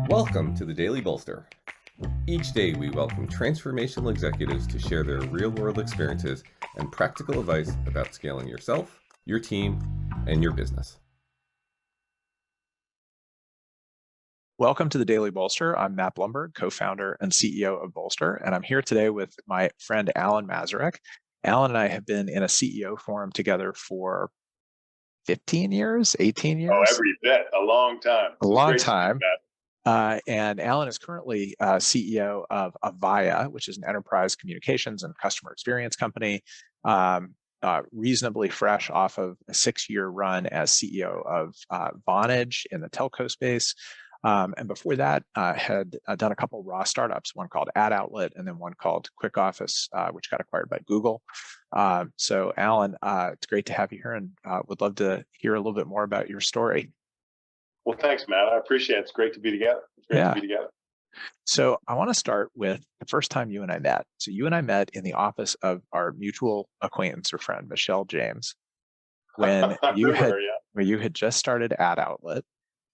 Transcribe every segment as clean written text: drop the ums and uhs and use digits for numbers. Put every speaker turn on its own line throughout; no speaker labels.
Welcome to the Daily Bolster. Each day we welcome transformational executives to share their real-world experiences and practical advice about scaling yourself, your team, and your business.
Welcome to the Daily Bolster. I'm Matt Blumberg, co-founder and CEO of Bolster, and I'm here today with my friend Alan Masarek. Alan and I have been in a CEO forum together for 15 years, 18 years?
Oh, every bit. A long time.
A long time. And Alan is currently CEO of Avaya, which is an enterprise communications and customer experience company, reasonably fresh off of a 6-year run as CEO of Vonage in the telco space. And before that, had done a couple raw startups, one called Ad Outlet and then one called Quick Office, which got acquired by Google. So Alan, it's great to have you here and would love to hear a little bit more about your story.
Well, thanks, Matt. I appreciate it. It's great to be together. It's great to be together.
So I want to start with the first time you and I met. So you and I met in the office of our mutual acquaintance or friend, Michelle James, when you had just started Ad Outlet.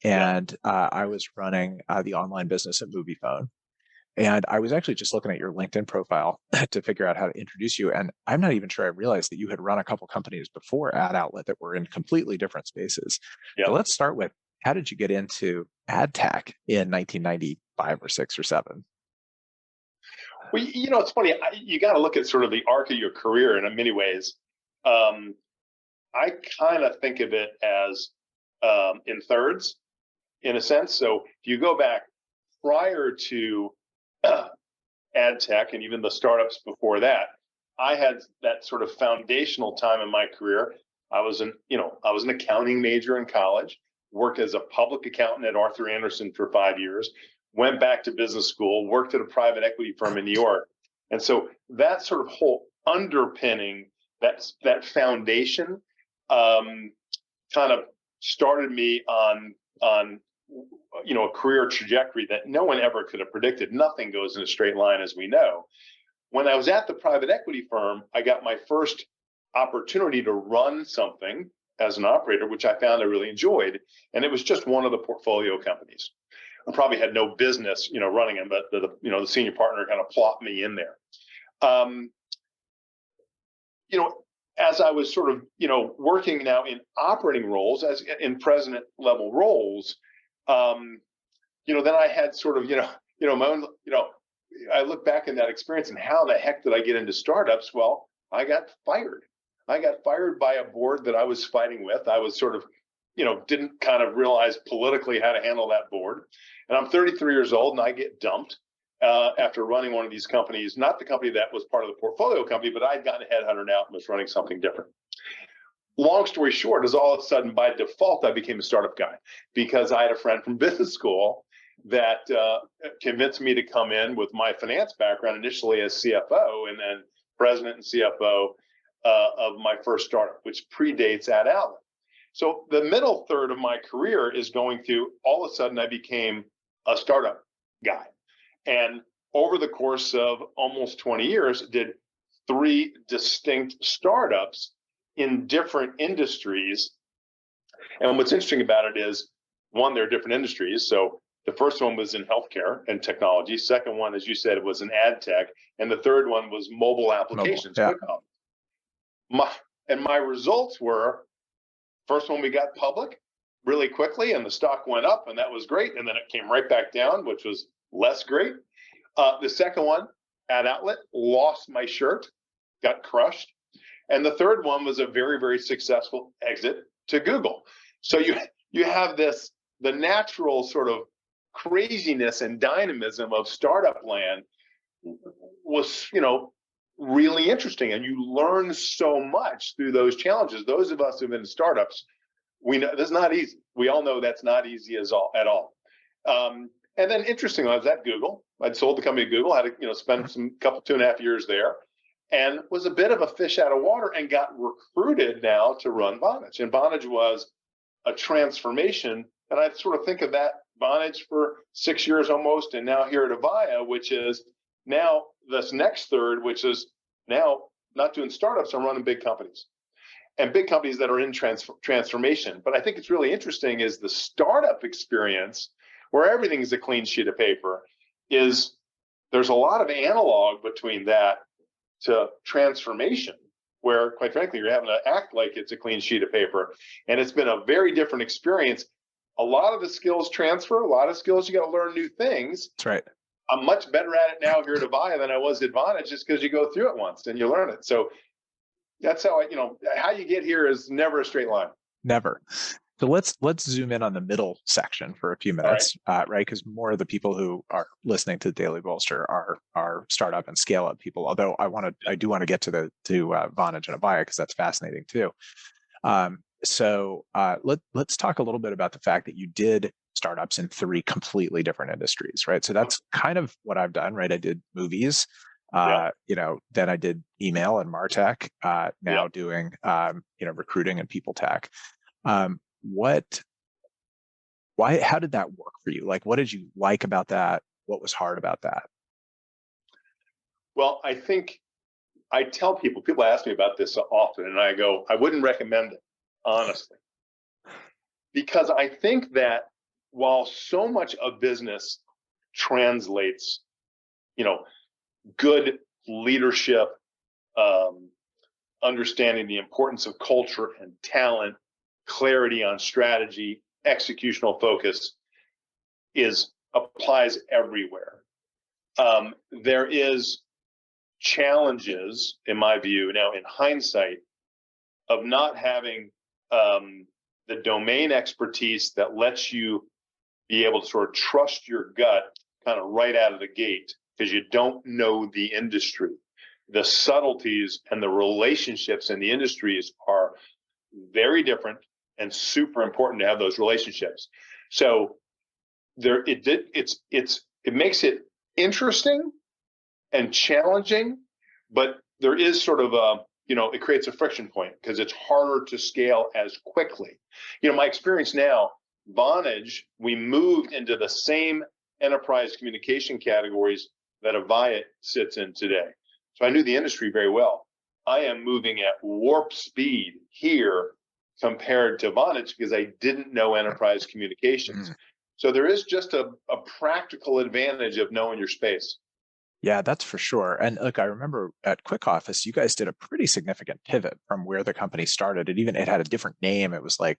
And I was running the online business at MoviePhone. And I was actually just looking at your LinkedIn profile to figure out how to introduce you. And I'm not even sure I realized that you had run a couple companies before Ad Outlet that were in completely different spaces.
Yeah.
So let's start with, how did you get into ad tech in 1995 or 6 or 7?
Well, it's funny. You got to look at sort of the arc of your career in many ways. I kind of think of it as in thirds, in a sense. So if you go back prior to ad tech and even the startups before that, I had that sort of foundational time in my career. I was an accounting major in college, worked as a public accountant at Arthur Andersen for 5 years, went back to business school, worked at a private equity firm in New York. And so that sort of whole underpinning, that foundation kind of started me on a career trajectory that no one ever could have predicted. Nothing goes in a straight line, as we know. When I was at the private equity firm, I got my first opportunity to run something as an operator, which I found I really enjoyed. And it was just one of the portfolio companies. I probably had no business, running them, but the senior partner kind of plopped me in there. As I was sort of, working now in operating roles, as in president level roles, then I had sort of, my own, I look back in that experience and how the heck did I get into startups? Well, I got fired. I got fired by a board that I was fighting with. I was sort of, didn't kind of realize politically how to handle that board. And I'm 33 years old and I get dumped after running one of these companies, not the company that was part of the portfolio company, but I'd gotten headhunted out and was running something different. Long story short is all of a sudden, by default, I became a startup guy because I had a friend from business school that convinced me to come in with my finance background, initially as CFO and then president and CFO of my first startup, which predates Ad Outlet. So the middle third of my career is going through, all of a sudden I became a startup guy. And over the course of almost 20 years, did 3 distinct startups in different industries. And what's interesting about it is, one, there are different industries. So the first one was in healthcare and technology. Second one, as you said, was in ad tech. And the third one was mobile applications. My results were, first one, we got public really quickly and the stock went up and that was great. And then it came right back down, which was less great. The second one, Ad Outlet, lost my shirt, got crushed. And the third one was a very, very successful exit to Google. So you have the natural sort of craziness and dynamism of startup land was, really interesting. And you learn so much through those challenges. Those of us who've been in startups, we know that's not easy. We all know that's not easy at all. And then interestingly, I was at Google. I'd sold the company to Google, had to, spend 2.5 years there, and was a bit of a fish out of water and got recruited now to run Vonage. And Vonage was a transformation. And I sort of think of that Vonage for 6 years almost, and now here at Avaya, which is now this next third, which is now not doing startups, I'm running big companies. and big companies that are in transformation. But I think it's really interesting is the startup experience where everything is a clean sheet of paper. There's a lot of analog between that to transformation, where quite frankly, you're having to act like it's a clean sheet of paper. And it's been a very different experience. A lot of the skills transfer, a lot of skills, you got to learn new things.
That's right.
I'm much better at it now here at Avaya than I was at Vonage, just because you go through it once and you learn it. So that's how how you get here is never a straight line.
Never. So let's zoom in on the middle section for a few minutes, right? Because more of the people who are listening to Daily Bolster are startup and scale up people. Although I do want to get to Vonage and Avaya because that's fascinating too. So let's talk a little bit about the fact that you did startups in 3 completely different industries, right? So that's kind of what I've done, right? I did movies, then I did email and MarTech, now doing, recruiting and people tech. How did that work for you? Like, what did you like about that? What was hard about that?
Well, I think I tell people ask me about this often, and I go, I wouldn't recommend it, honestly. Because I think that while so much of business translates, good leadership, understanding the importance of culture and talent, clarity on strategy, executional focus applies everywhere. There is challenges, in my view, now in hindsight, of not having the domain expertise that lets you be able to sort of trust your gut kind of right out of the gate, because you don't know the industry. The subtleties and the relationships in the industries are very different and super important to have those relationships. So it makes it interesting and challenging, but there is sort of it creates a friction point because it's harder to scale as quickly. My experience now, Vonage, we moved into the same enterprise communication categories that Avaya sits in today. So I knew the industry very well. I am moving at warp speed here compared to Vonage because I didn't know enterprise communications. So there is just a practical advantage of knowing your space.
Yeah, that's for sure. And look, I remember at Quick Office, you guys did a pretty significant pivot from where the company started. It had a different name. It was like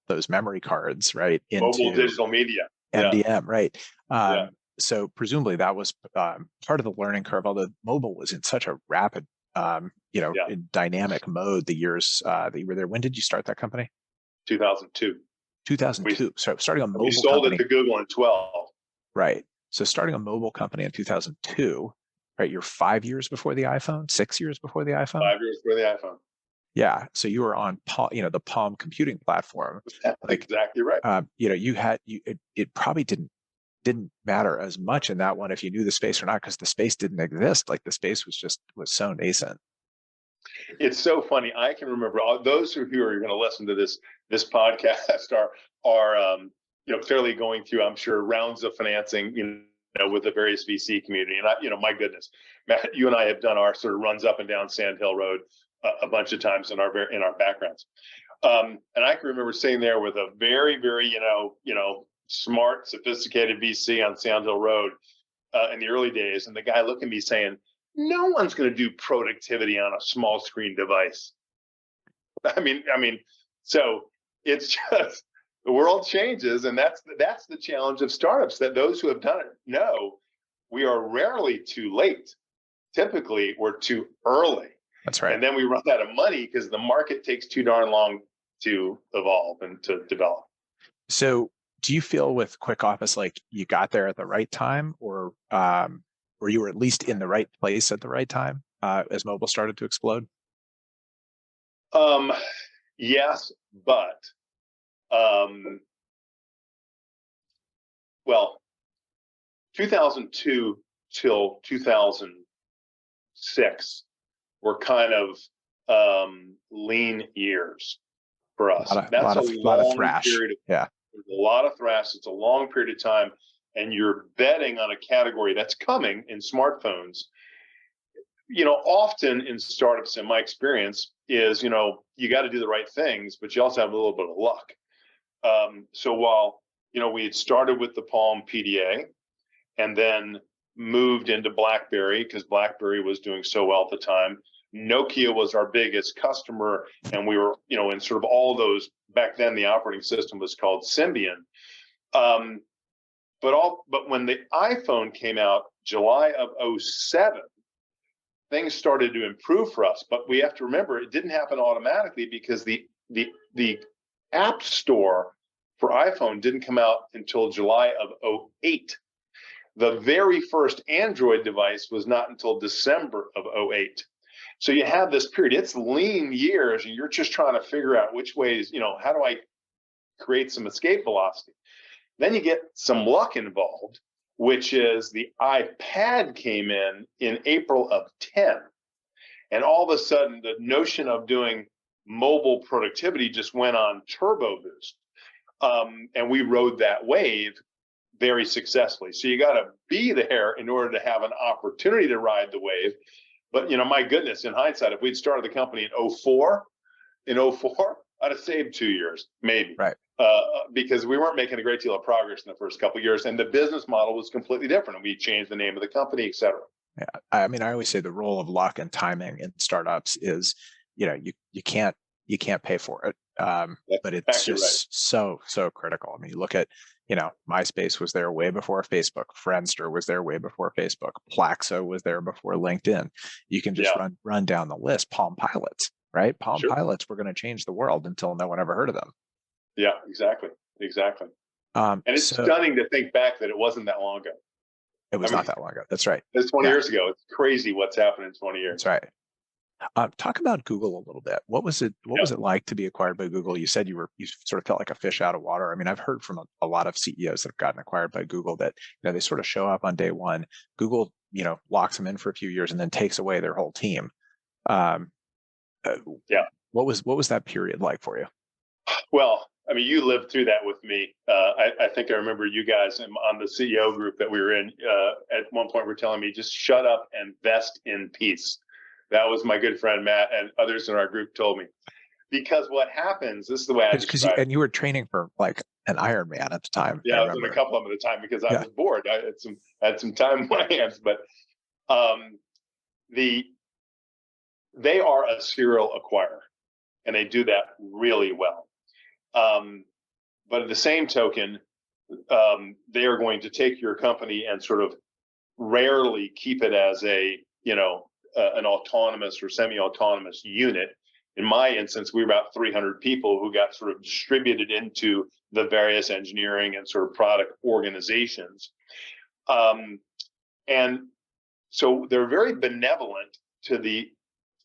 those memory cards, right? Into
mobile digital media.
MDM, right? So presumably that was part of the learning curve, although mobile was in such a rapid, in dynamic mode the years that you were there. When did you start that company?
2002.
2002. So starting a mobile
we sold
company.
It to Google in 12.
Right. So starting a mobile company in 2002, right? You're 5 years before the iPhone, 6 years before the iPhone.
5 years before the iPhone.
Yeah. So you were on the Palm computing platform.
That's exactly right.
It probably didn't matter as much in that one if you knew the space or not, because the space didn't exist. Like the space was so nascent.
It's so funny. I can remember those who are going to listen to this podcast are clearly going through, I'm sure, rounds of financing, with the various VC community. And my goodness, Matt, you and I have done our sort of runs up and down Sand Hill Road a bunch of times in our backgrounds. And I can remember sitting there with a very, very, smart, sophisticated VC on Sand Hill Road in the early days, and the guy looking at me saying, "No one's going to do productivity on a small screen device." I mean, so it's just the world changes, and that's the challenge of startups. That those who have done it know we are rarely too late. Typically, we're too early.
That's right.
And then we run out of money because the market takes too darn long to evolve and to develop.
So, do you feel with Quick Office like you got there at the right time, or you were at least in the right place at the right time as mobile started to explode?
Yes, but 2002 till 2006 were kind of lean years for us. That's a lot of
thrash.
Period
yeah.
There's a lot of thrash. It's a long period of time, and you're betting on a category that's coming in smartphones. Often in startups, in my experience, is, you got to do the right things, but you also have a little bit of luck. So while, we had started with the Palm PDA and then moved into BlackBerry because BlackBerry was doing so well at the time. Nokia was our biggest customer, and we were, in sort of all those, back then the operating system was called Symbian. But when the iPhone came out, July of 2007, things started to improve for us. But we have to remember, it didn't happen automatically because the App Store for iPhone didn't come out until July of 2008. The very first Android device was not until December of 2008. So you have this period, it's lean years, and you're just trying to figure out which ways, how do I create some escape velocity? Then you get some luck involved, which is the iPad came in April of 10. And all of a sudden, the notion of doing mobile productivity just went on turbo boost. And we rode that wave very successfully. So you got to be there in order to have an opportunity to ride the wave. But, my goodness, in hindsight, if we'd started the company in 2004, I'd have saved 2 years, maybe.
Right.
Because we weren't making a great deal of progress in the first couple of years, and the business model was completely different. And we changed the name of the company, et cetera.
Yeah. I mean, I always say the role of luck and timing in startups is, you can't pay for it. But it's just so critical. I mean, you look at, MySpace was there way before Facebook. Friendster was there way before Facebook. Plaxo was there before LinkedIn. You can just run down the list. Palm Pilots, right? Palm Pilots were going to change the world until no one ever heard of them.
Yeah, exactly. And it's stunning to think back that it wasn't that long ago.
It was not that long ago. That's right.
It's 20 years ago. It's crazy what's happened in 20 years.
That's right. Talk about Google a little bit. What was it like to be acquired by Google? You said you sort of felt like a fish out of water. I mean, I've heard from a lot of CEOs that have gotten acquired by Google that, they sort of show up on day one. Google, locks them in for a few years and then takes away their whole team. What was that period like for you?
Well, I mean, you lived through that with me. I think I remember you guys on the CEO group that we were in at one point were telling me, just shut up and vest in peace. That was my good friend, Matt, and others in our group told me. Because what happens, this is the way I describe it.
And you were training for like an Ironman at the time.
Yeah, I was in a couple of them at the time because I was bored. I had some time in my hands, but they are a serial acquirer, and they do that really well. But at the same token, they are going to take your company and sort of rarely keep it as an autonomous or semi-autonomous unit. In my instance, we were about 300 people who got sort of distributed into the various engineering and sort of product organizations. And so they're very benevolent to the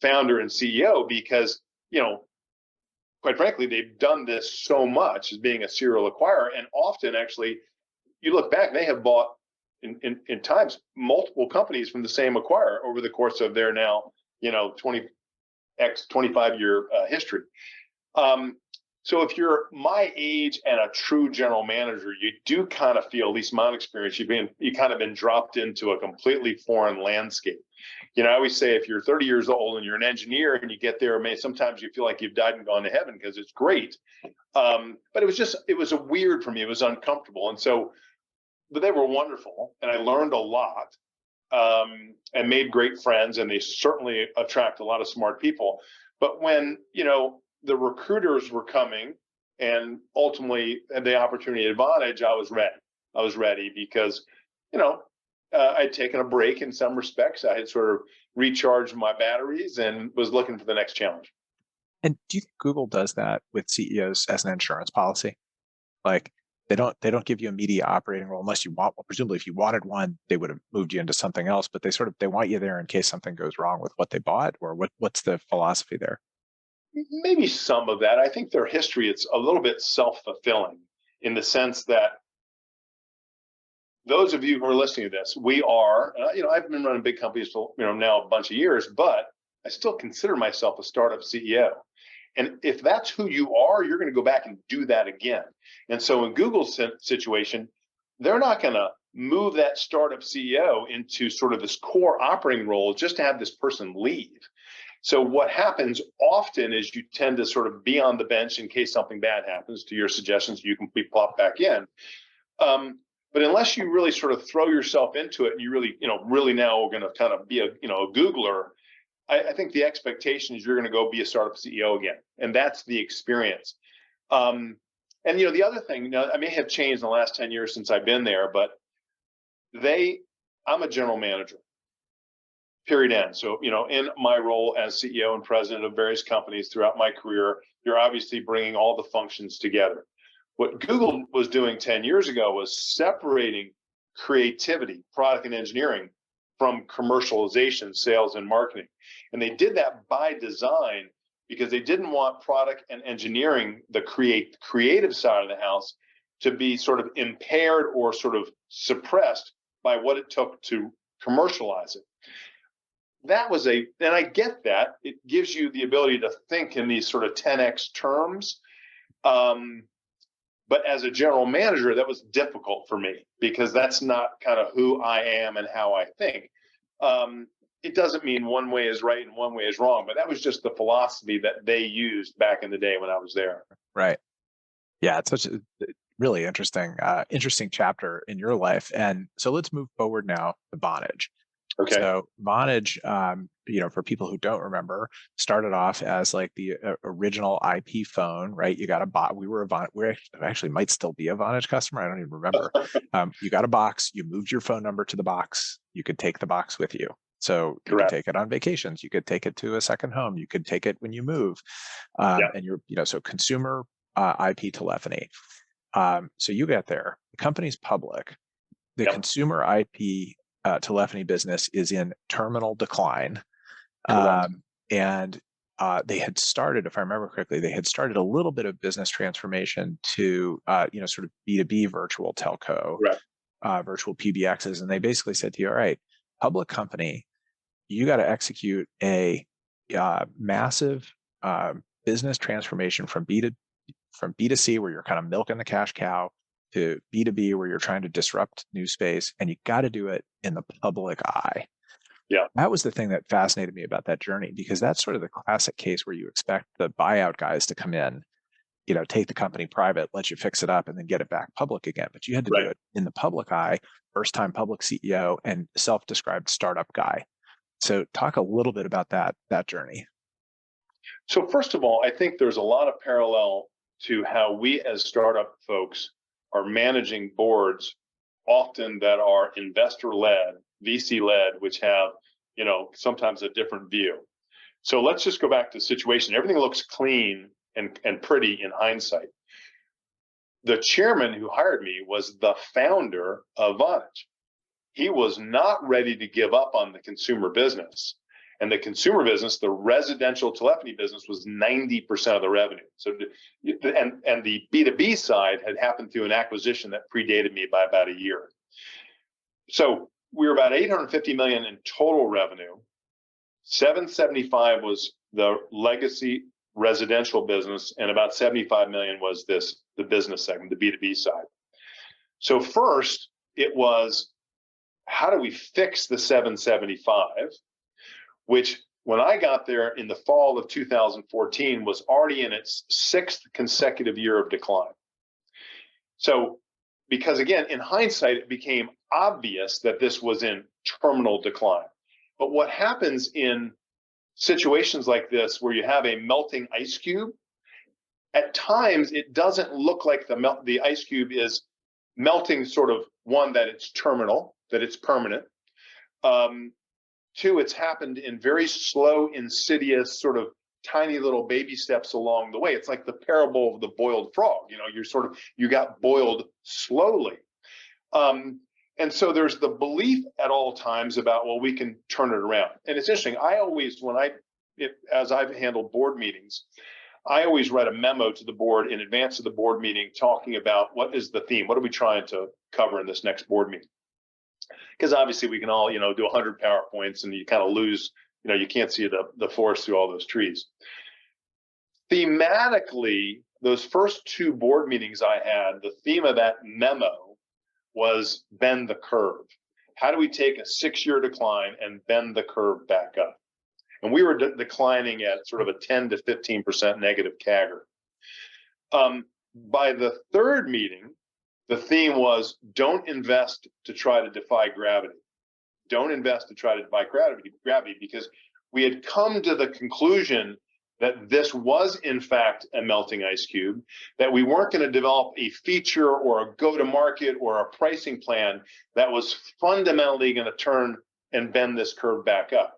founder and CEO because, quite frankly, they've done this so much as being a serial acquirer. And often, actually, you look back, they have bought in times multiple companies from the same acquirer over the course of their now 25-year history. So if you're my age and a true general manager, you do kind of feel, at least my experience, you kind of been dropped into a completely foreign landscape. I always say if you're 30 years old and you're an engineer and you get there, sometimes you feel like you've died and gone to heaven because it's great. But it was weird for me. It was uncomfortable. And so, but they were wonderful, and I learned a lot, and made great friends, and they certainly attract a lot of smart people. But when, the recruiters were coming and ultimately had the opportunity advantage, I was ready. I was ready because, I'd taken a break in some respects. I had sort of recharged my batteries and was looking for the next challenge.
And do you think Google does that with CEOs as an insurance policy? Like, they don't give you a media operating role unless you want one. Presumably, if you wanted one, they would have moved you into something else. But they want you there in case something goes wrong with what they bought, or what's the philosophy there?
Maybe some of that. I think their history, it's a little bit self-fulfilling in the sense that those of you who are listening to this, we are, I've been running big companies for now a bunch of years, but I still consider myself a startup CEO. And if that's who you are, you're going to go back and do that again. And so in Google's situation, they're not going to move that startup CEO into sort of this core operating role just to have this person leave. So what happens often is you tend to sort of be on the bench in case something bad happens to your suggestions, you can be plopped back in. But unless you really sort of throw yourself into it and you really, really now are going to kind of be a Googler, I think the expectation is you're going to go be a startup CEO again. And that's the experience. And, the other thing, I may have changed in the last 10 years since I've been there, but I'm a general manager, period end. So, in my role as CEO and president of various companies throughout my career, you're obviously bringing all the functions together. What Google was doing 10 years ago was separating creativity, product and engineering from commercialization, sales, and marketing. And they did that by design because they didn't want product and engineering, the creative side of the house, to be sort of impaired or sort of suppressed by what it took to commercialize it. And I get that. It gives you the ability to think in these sort of 10x terms. But as a general manager, that was difficult for me because that's not kind of who I am and how I think. It doesn't mean one way is right and one way is wrong, but that was just the philosophy that they used back in the day when I was there.
Right. Yeah, it's such a really interesting chapter in your life. And so let's move forward now to Vonage.
Okay.
So Vonage, for people who don't remember, started off as like the original IP phone, right? You got a box. We actually might still be a Vonage customer. I don't even remember. You got a box. You moved your phone number to the box. You could take the box with you. So you could take it on vacations. You could take it to a second home. You could take it when you move. And so consumer IP telephony. So you get there. The company's public. The consumer IP telephony business is in terminal decline. And they had started, if I remember correctly, a little bit of business transformation to, sort of B2B virtual telco, virtual PBXs. And they basically said to you, all right, public company, you got to execute a massive business transformation from B2C, where you're kind of milking the cash cow, to B2B, where you're trying to disrupt new space, and you got to do it in the public eye.
Yeah.
That was the thing that fascinated me about that journey, because that's sort of the classic case where you expect the buyout guys to come in, take the company private, let you fix it up, and then get it back public again. But you had to do it in the public eye, first time public CEO and self-described startup guy. So talk a little bit about that journey.
So first of all, I think there's a lot of parallel to how we as startup folks are managing boards often that are investor-led, VC-led, which have, sometimes a different view. So let's just go back to the situation. Everything looks clean and pretty in hindsight. The chairman who hired me was the founder of Vonage. He was not ready to give up on the consumer business. And the consumer business, the residential telephony business, was 90% of the revenue. So, and the B2B side had happened through an acquisition that predated me by about a year. So we were about $850 million in total revenue. 775 was the legacy residential business, and about 75 million was the business segment, the B2B side. So first, it was, how do we fix the 775? Which, when I got there in the fall of 2014, was already in its 6th consecutive year of decline. So, because again, in hindsight, it became obvious that this was in terminal decline. But what happens in situations like this, where you have a melting ice cube, at times it doesn't look like the ice cube is melting, sort of, one, that it's terminal, that it's permanent. Two, it's happened in very slow, insidious, sort of tiny little baby steps along the way. It's like the parable of the boiled frog. You got boiled slowly. And so there's the belief at all times about, well, we can turn it around. And it's interesting. I always, as I've handled board meetings, I always write a memo to the board in advance of the board meeting, talking about what is the theme, what are we trying to cover in this next board meeting? Because obviously we can all, do 100 PowerPoints and you kind of lose, you can't see the forest through all those trees. Thematically, those first 2 board meetings I had, the theme of that memo was bend the curve. How do we take a 6-year decline and bend the curve back up? And we were declining at sort of a 10 to 15% negative CAGR. By the third meeting, the theme was don't invest to try to defy gravity. Don't invest to try to defy gravity, because we had come to the conclusion that this was in fact a melting ice cube, that we weren't going to develop a feature or a go-to-market or a pricing plan that was fundamentally going to turn and bend this curve back up.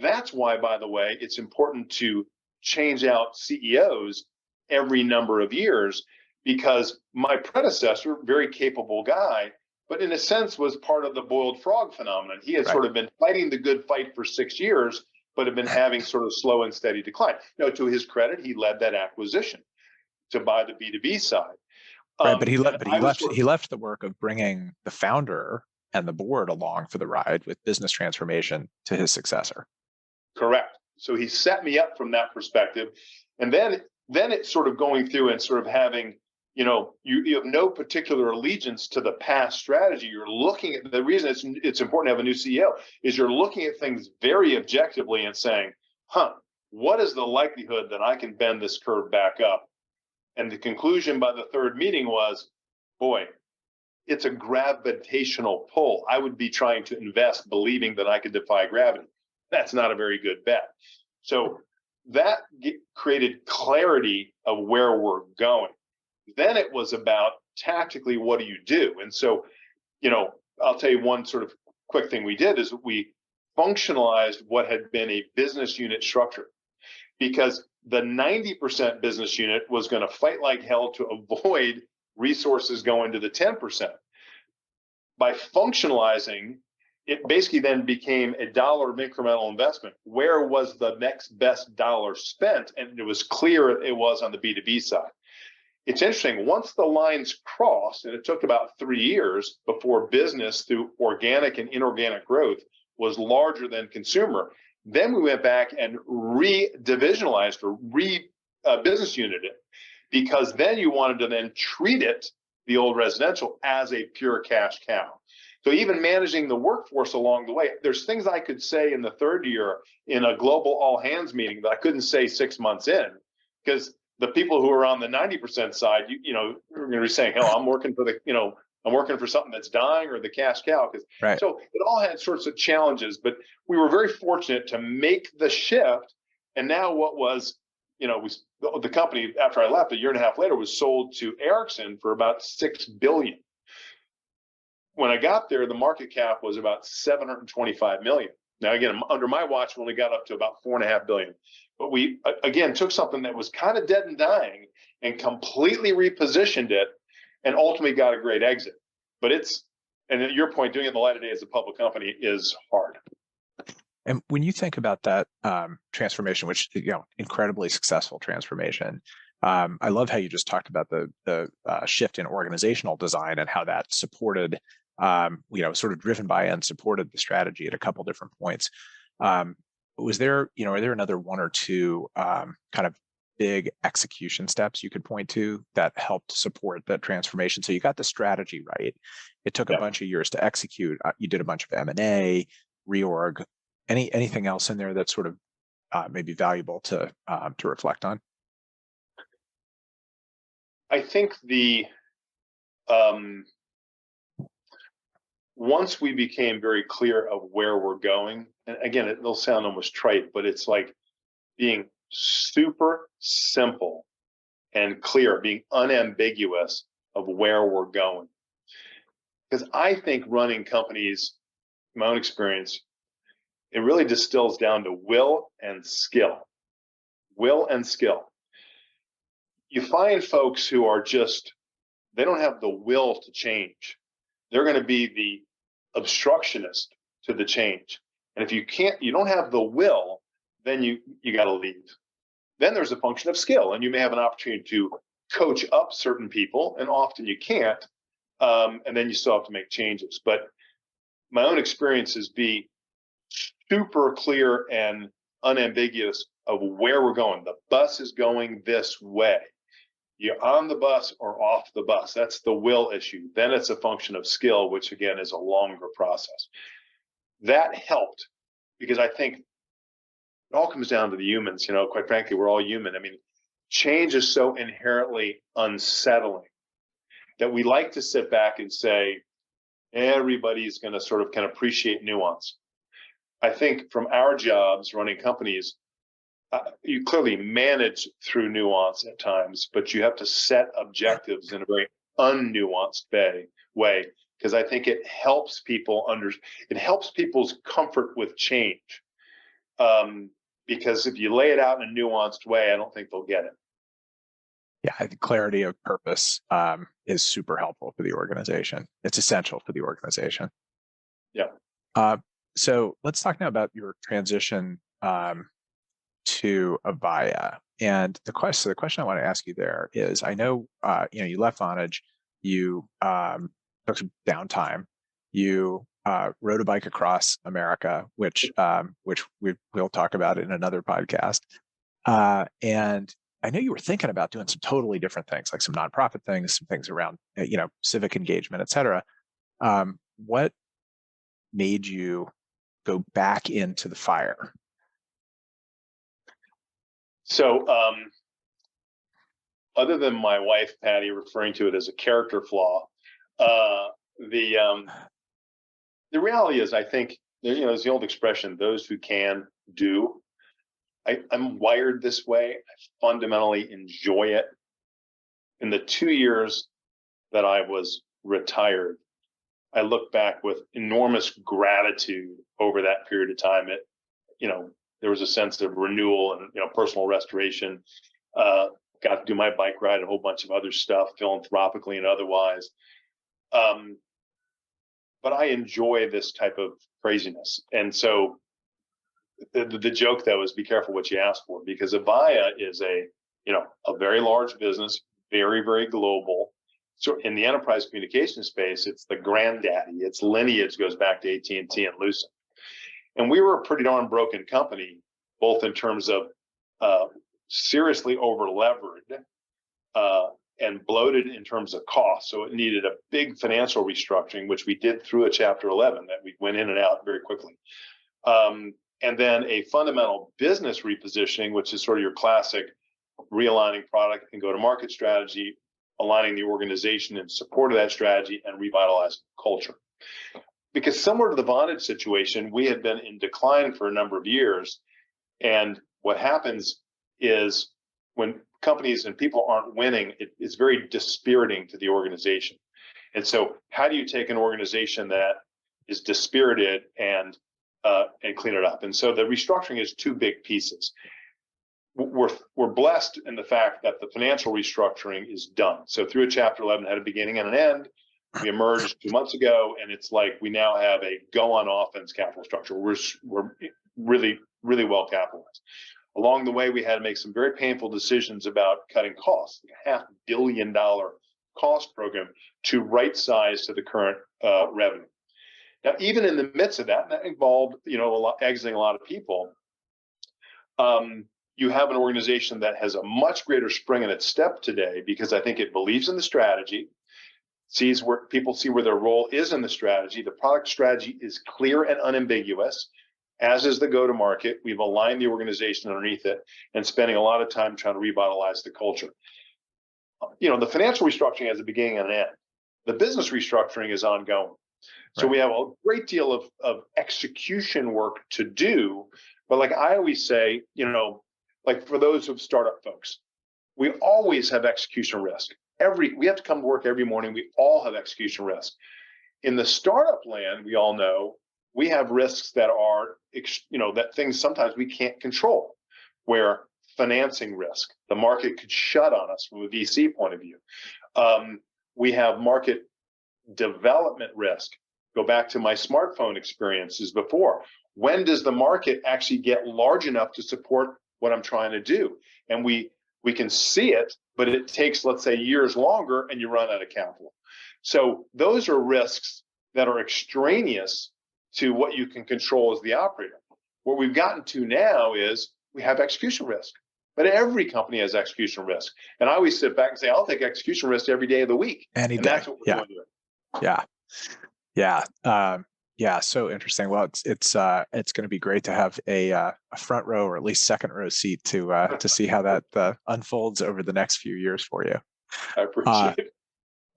That's why, by the way, it's important to change out CEOs every number of years, because my predecessor, very capable guy, but in a sense was part of the boiled frog phenomenon. He had sort of been fighting the good fight for 6 years, but had been having sort of slow and steady decline. Now, to his credit, he led that acquisition to buy the B2B side.
Right, but he left the work of bringing the founder and the board along for the ride with business transformation to his successor.
Correct. So he set me up from that perspective. And then it's sort of going through and sort of having, you have no particular allegiance to the past strategy. You're looking at the reason it's important to have a new CEO is you're looking at things very objectively and saying, what is the likelihood that I can bend this curve back up? And the conclusion by the third meeting was, boy, it's a gravitational pull. I would be trying to invest believing that I could defy gravity. That's not a very good bet. So that created clarity of where we're going. Then it was about tactically, what do you do? And so, I'll tell you one sort of quick thing we did is we functionalized what had been a business unit structure, because the 90% business unit was going to fight like hell to avoid resources going to the 10%. By functionalizing, it basically then became a dollar of incremental investment. Where was the next best dollar spent? And it was clear it was on the B2B side. It's interesting, once the lines crossed, and it took about 3 years before business through organic and inorganic growth was larger than consumer, then we went back and re-divisionalized or business united it, because then you wanted to then treat it, the old residential, as a pure cash cow. So even managing the workforce along the way, there's things I could say in the third year in a global all hands meeting that I couldn't say 6 months in, because the people who are on the 90% side, are going to be saying, hell, I'm working for I'm working for something that's dying or the cash cow. So it all had sorts of challenges, but we were very fortunate to make the shift. And now what was, the company, after I left a year and a half later, was sold to Ericsson for about $6 billion. When I got there, the market cap was about $725 million. Now, again, under my watch, we only got up to about $4.5 billion. But we, again, took something that was kind of dead and dying and completely repositioned it and ultimately got a great exit. But and at your point, doing it in the light of day as a public company is hard.
And when you think about that transformation, which, incredibly successful transformation, I love how you just talked about the shift in organizational design and how that supported, sort of driven by and supported the strategy at a couple different points. Was there, are there another one or two kind of big execution steps you could point to that helped support that transformation? So you got the strategy right. It took a bunch of years to execute. You did a bunch of M&A, reorg. Anything else in there that's sort of maybe valuable to reflect on?
I think once we became very clear of where we're going, and again, it'll sound almost trite, but it's like being super simple and clear, being unambiguous of where we're going. Because I think running companies, my own experience, it really distills down to will and skill. Will and skill. You find folks who are they don't have the will to change. They're going to be the obstructionist to the change. And if you don't have the will, then you got to leave. Then there's a function of skill, and you may have an opportunity to coach up certain people, and often you can't. And then you still have to make changes. But my own experience is be super clear and unambiguous of where we're going. The bus is going this way. You're on the bus or off the bus. That's the will issue. Then it's a function of skill, which again is a longer process. That helped because I think it all comes down to the humans. Quite frankly, we're all human. I mean, change is so inherently unsettling that we like to sit back and say, everybody's going to sort of can appreciate nuance. I think from our jobs running companies, you clearly manage through nuance at times, but you have to set objectives in a very unnuanced way, because I think it helps people it helps people's comfort with change. Because if you lay it out in a nuanced way, I don't think they'll get it.
Yeah, I think clarity of purpose is super helpful for the organization. It's essential for the organization.
Yeah.
So let's talk now about your transition to Avaya. And the question I want to ask you there is, I know you left Vonage, you took some downtime, you rode a bike across America, which we'll talk about in another podcast. And I know you were thinking about doing some totally different things, like some nonprofit things, some things around civic engagement, et cetera. What made you go back into the fire?
So, other than my wife Patty referring to it as a character flaw, the reality is, I think there's the old expression: "Those who can do." I'm wired this way. I fundamentally enjoy it. In the 2 years that I was retired, I look back with enormous gratitude over that period of time. There was a sense of renewal and personal restoration. Got to do my bike ride, a whole bunch of other stuff, philanthropically and otherwise. But I enjoy this type of craziness, and so the joke though is be careful what you ask for, because Avaya is a very large business, very, very global. So in the enterprise communication space, it's the granddaddy. Its lineage goes back to AT&T and Lucent. And we were a pretty darn broken company, both in terms of seriously over-levered and bloated in terms of cost. So it needed a big financial restructuring, which we did through a Chapter 11 that we went in and out very quickly. And then a fundamental business repositioning, which is sort of your classic realigning product and go-to-market strategy, aligning the organization in support of that strategy, and revitalizing culture. Because similar to the Vonage situation, we had been in decline for a number of years. And what happens is when companies and people aren't winning, it's very dispiriting to the organization. And so how do you take an organization that is dispirited and clean it up? And so the restructuring is two big pieces. We're blessed in the fact that the financial restructuring is done. So through a Chapter 11 had a beginning and an end. We emerged 2 months ago, and it's like we now have a go on offense capital structure. We're really, really well capitalized. Along the way, we had to make some very painful decisions about cutting costs, like a $500 million cost program to right size to the current revenue. Now, even in the midst of that, and that involved exiting a lot of people, you have an organization that has a much greater spring in its step today, because I think it believes in the strategy, sees where people see where their role is in the strategy. The product strategy is clear and unambiguous, as is the go-to-market. We've aligned the organization underneath it and spending a lot of time trying to revitalize the culture. The financial restructuring has a beginning and an end. The business restructuring is ongoing. So we have a great deal of execution work to do. But like I always say, like for those of startup folks, we always have execution risk. We have to come to work every morning. We all have execution risk. In the startup land, we all know we have risks that are, that things sometimes we can't control, where financing risk, the market could shut on us from a VC point of view. We have market development risk. Go back to my smartphone experiences before. When does the market actually get large enough to support what I'm trying to do? And we can see it, but it takes, let's say, years longer, and you run out of capital. So those are risks that are extraneous to what you can control as the operator. What we've gotten to now is we have execution risk, but every company has execution risk. And I always sit back and say, I'll take execution risk every day of the week.
Any
and
day.
That's what we're doing here.
Yeah. Yeah, so interesting. Well, it's going to be great to have a front row or at least second row seat to see how that unfolds over the next few years for you.
I appreciate it.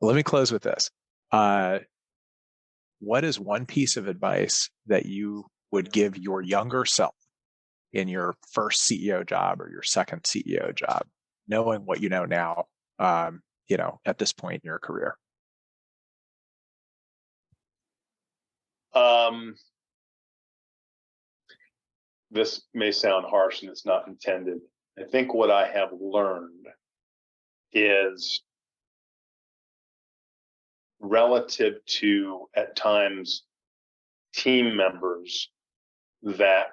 Let me close with this. What is one piece of advice that you would give your younger self in your first CEO job or your second CEO job, knowing what you know now, at this point in your career?
This may sound harsh and it's not intended. I think what I have learned is relative to, at times, team members that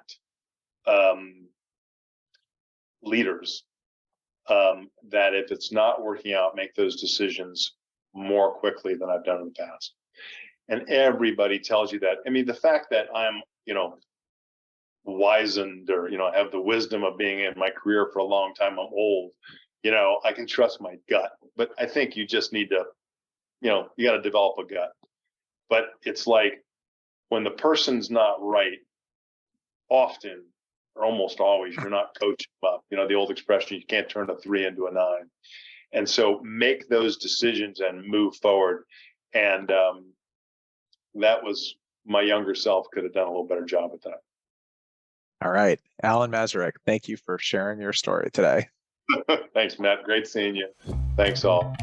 leaders, that if it's not working out, make those decisions more quickly than I've done in the past. And everybody tells you that. I mean, the fact that I'm, wizened or, have the wisdom of being in my career for a long time, I'm old, I can trust my gut. But I think you just need to, you got to develop a gut. But it's like when the person's not right, often or almost always, you're not coaching them up. The old expression, you can't turn a 3 into a 9. And so make those decisions and move forward. And that was, my younger self could have done a little better job at that.
All right. Alan Masarek, thank you for sharing your story today.
Thanks, Matt. Great seeing you. Thanks all.